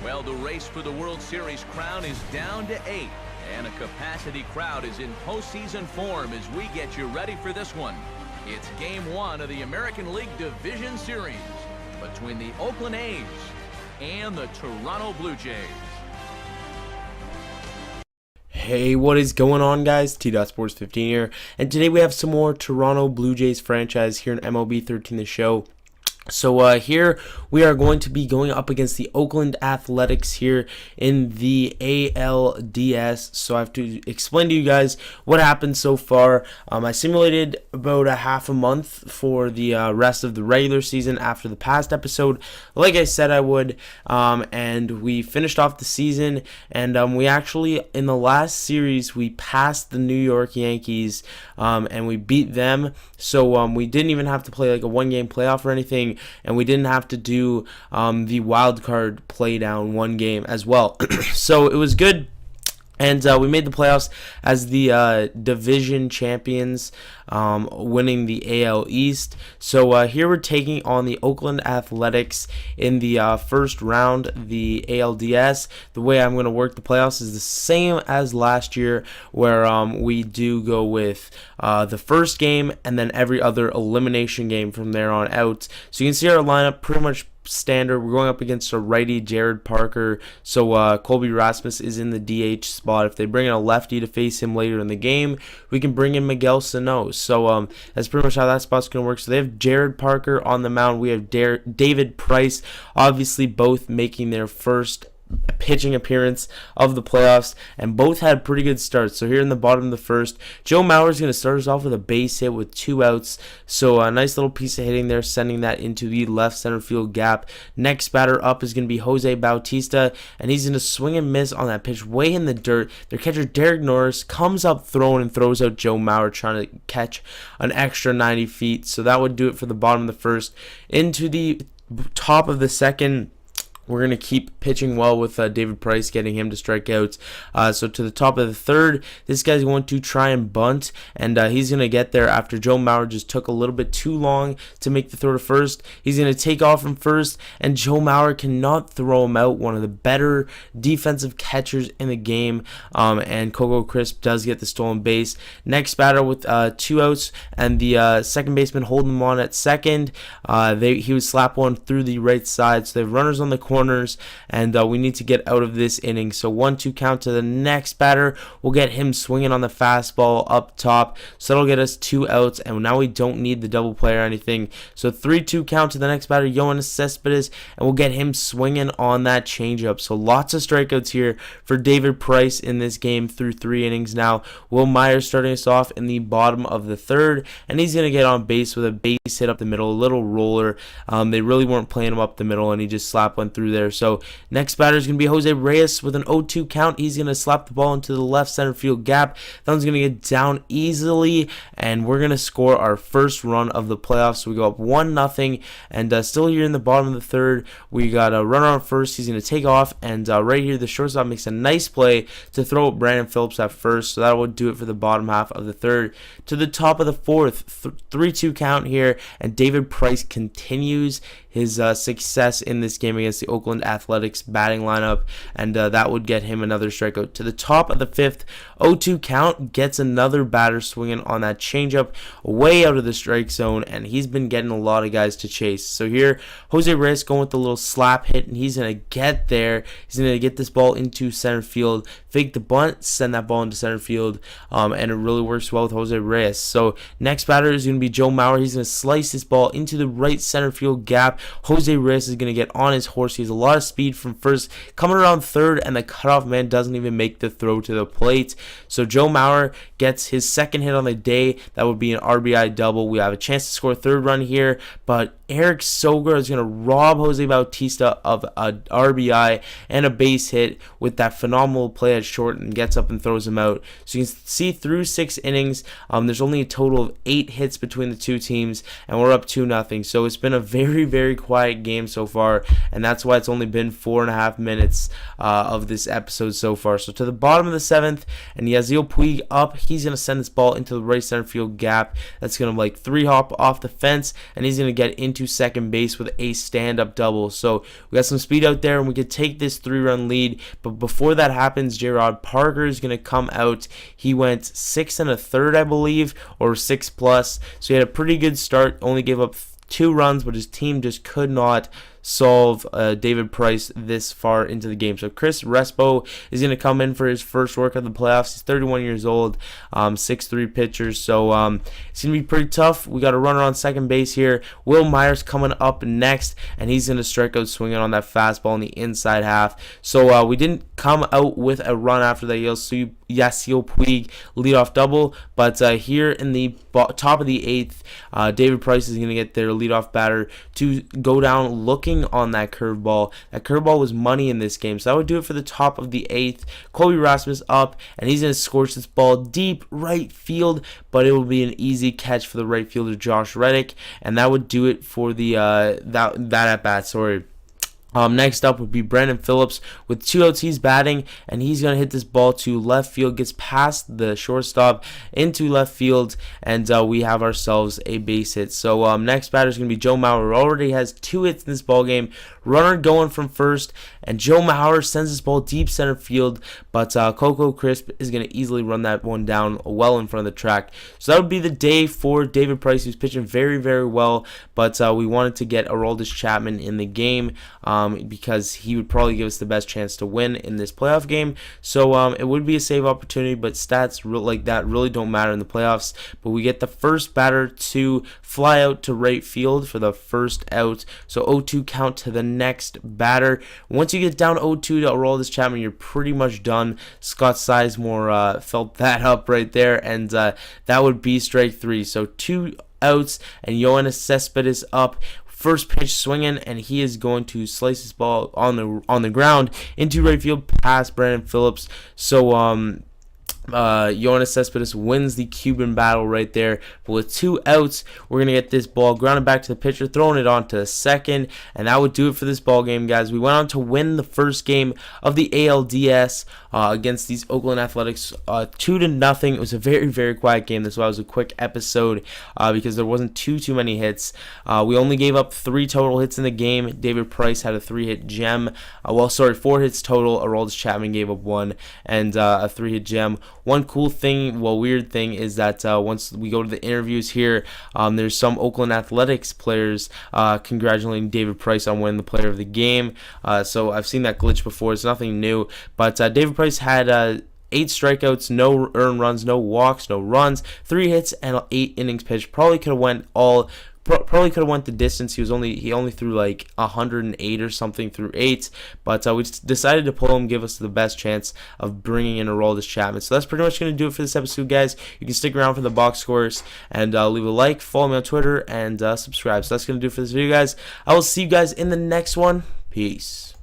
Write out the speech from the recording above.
Well, the race for the World Series crown is down to 8, and a capacity crowd is in postseason form as we get you ready for this one. It's Game 1 of the American League Division Series between the Oakland A's and the Toronto Blue Jays. Hey, what is going on, guys? T.Sports15 here, and today we have some more Toronto Blue Jays franchise here in MLB 13 the show. So here we are going to be going up against the Oakland Athletics here in the ALDS. So I have to explain to you guys what happened so far. I simulated about a half a month for the rest of the regular season after the past episode, like I said I would, and we finished off the season, and we actually, in the last series, we passed the New York Yankees, and we beat them. So we didn't even have to play like a one-game playoff or anything. And we didn't have to do the wild card play down one game as well. So it was good. And we made the playoffs as the division champions, winning the AL East. So here we're taking on the Oakland Athletics in the first round, the ALDS. The way I'm going to work the playoffs is the same as last year, where we do go with the first game and then every other elimination game from there on out. So you can see our lineup pretty much standard. We're going up against a righty, Jared Parker. So Colby Rasmus is in the DH spot. If they bring in a lefty to face him later in the game, we can bring in Miguel Sano. So that's pretty much how that spot's going to work. So they have Jared Parker on the mound. We have David Price, obviously both making their first pitching appearance of the playoffs, and both had pretty good starts. So here in the bottom of the first, Joe Mauer is going to start us off with a base hit with 2 outs. So a nice little piece of hitting there, sending that into the left center field gap. Next batter up is going to be Jose Bautista, and he's going to swing and miss on that pitch way in the dirt. Their catcher Derek Norris comes up throwing and throws out Joe Mauer, trying to catch an extra 90 feet. So that would do it for the bottom of the first. Into the top of the second, we're going to keep pitching well with David Price, getting him to strike outs. So to the top of the third, this guy's going to try and bunt, and he's going to get there after Joe Mauer just took a little bit too long to make the throw to first. He's going to take off from first, and Joe Mauer cannot throw him out, one of the better defensive catchers in the game, and Coco Crisp does get the stolen base. Next batter with 2 outs, and the second baseman holding him on at second. He would slap one through the right side, so they have runners on the corners, and we need to get out of this inning. So 1-2 count to the next batter. We'll get him swinging on the fastball up top, so that'll get us 2 outs, and now we don't need the double play or anything. So 3-2 count to the next batter, Yoenis Cespedes, and we'll get him swinging on that changeup. So lots of strikeouts here for David Price in this game through 3 innings now. Will Myers starting us off in the bottom of the third, and he's going to get on base with a base hit up the middle, a little roller. They really weren't playing him up the middle, and he just slapped one through there. So next batter is going to be Jose Reyes with an 0-2 count. He's going to slap the ball into the left center field gap. That one's going to get down easily, and we're going to score our first run of the playoffs. So we go up 1-0, and still here in the bottom of the third, we got a runner on first. He's going to take off, and right here the shortstop makes a nice play to throw up Brandon Phillips at first. So that will do it for the bottom half of the third. To the top of the fourth, 3-2 count here, and David Price continues his success in this game against the Oakland Athletics batting lineup, and that would get him another strikeout. To the top of the fifth, 0-2 count, gets another batter swinging on that changeup way out of the strike zone, and he's been getting a lot of guys to chase. So here, Jose Reyes going with the little slap hit, and he's going to get there. He's going to get this ball into center field, fake the bunt, send that ball into center field, and it really works well with Jose Reyes. So next batter is going to be Joe Mauer. He's going to slice this ball into the right center field gap. Jose Reyes is going to get on his horse. He has a lot of speed from first, coming around third, and the cutoff man doesn't even make the throw to the plate. So Joe Mauer gets his second hit on the day. That would be an RBI double. We have a chance to score a third run here, but Eric Sogar is going to rob Jose Bautista of an RBI and a base hit with that phenomenal play at short, and gets up and throws him out. So you can see through 6 innings, there's only a total of 8 hits between the two teams, and we're up 2-0. So it's been a very, very quiet game so far, and that's why it's only been 4.5 minutes of this episode so far. So to the bottom of the 7th, and Yasiel Puig up. He's going to send this ball into the right center field gap. That's going to like 3-hop off the fence, and he's going to get into into second base with a stand-up double. So we got some speed out there, and we could take this 3-run lead. But before that happens, J-Rod Parker is going to come out. He went 6 1/3, I believe, or 6+. So he had a pretty good start, only gave up 2 runs, but his team just could not solve David Price this far into the game. So Chris Respo is going to come in for his first work of the playoffs. He's 31 years old, 6'3" pitcher, so it's going to be pretty tough. We got a runner on second base here. Will Myers coming up next, and he's going to strike out swinging on that fastball in the inside half. So we didn't come out with a run after that Yasiel Puig leadoff double, but here in the top of the 8th, David Price is going to get their leadoff batter to go down looking on that curveball. That curveball was money in this game, so that would do it for the top of the 8th. Colby Rasmus up, and he's going to scorch this ball deep right field, but it will be an easy catch for the right fielder Josh Reddick, and that would do it for the that at bat. Sorry. Next up would be Brandon Phillips with 2 outs. He's batting, and he's going to hit this ball to left field, gets past the shortstop into left field, and we have ourselves a base hit. So next batter is going to be Joe Mauer, who already has 2 hits in this ball game. Runner going from first, and Joe Mauer sends this ball deep center field, but Coco Crisp is going to easily run that one down well in front of the track. So that would be the day for David Price, who's pitching very, very well, but we wanted to get Aroldis Chapman in the game because he would probably give us the best chance to win in this playoff game. So it would be a save opportunity, but stats like that really don't matter in the playoffs. But we get the first batter to fly out to right field for the first out. So 0-2 count to the next batter. Once you get down 0-2 to Aroldis Chapman, you're pretty much done. Scott Sizemore felt that up right there, and that would be strike 3. So 2 outs, and Yoenis Cespedes up. First pitch swinging, and he is going to slice this ball on the ground into right field past Brandon Phillips. So Yoenis Cespedes wins the Cuban battle right there. But with 2 outs, we're going to get this ball grounded back to the pitcher, throwing it on to second, and that would do it for this ball game, guys. We went on to win the first game of the ALDS against these Oakland Athletics 2-0. It was a very, very quiet game. That's why it was a quick episode because there wasn't too many hits. We only gave up 3 total hits in the game. David Price had a 3-hit gem. 4 hits total. Aroldis Chapman gave up 1 and a 3-hit gem. One cool thing, weird thing, is that once we go to the interviews here, there's some Oakland Athletics players congratulating David Price on winning the player of the game. So I've seen that glitch before. It's nothing new. But David Price had 8 strikeouts, no earned runs, no walks, no runs, 3 hits, and 8 innings pitched. Probably could have went the distance. He only threw like 108 or something through 8, but we decided to pull him, give us the best chance of bringing in Aroldis Chapman. So that's pretty much going to do it for this episode, guys. You can stick around for the box scores and leave a like, follow me on Twitter, and subscribe. So that's going to do it for this video, guys. I will see you guys in the next one. Peace.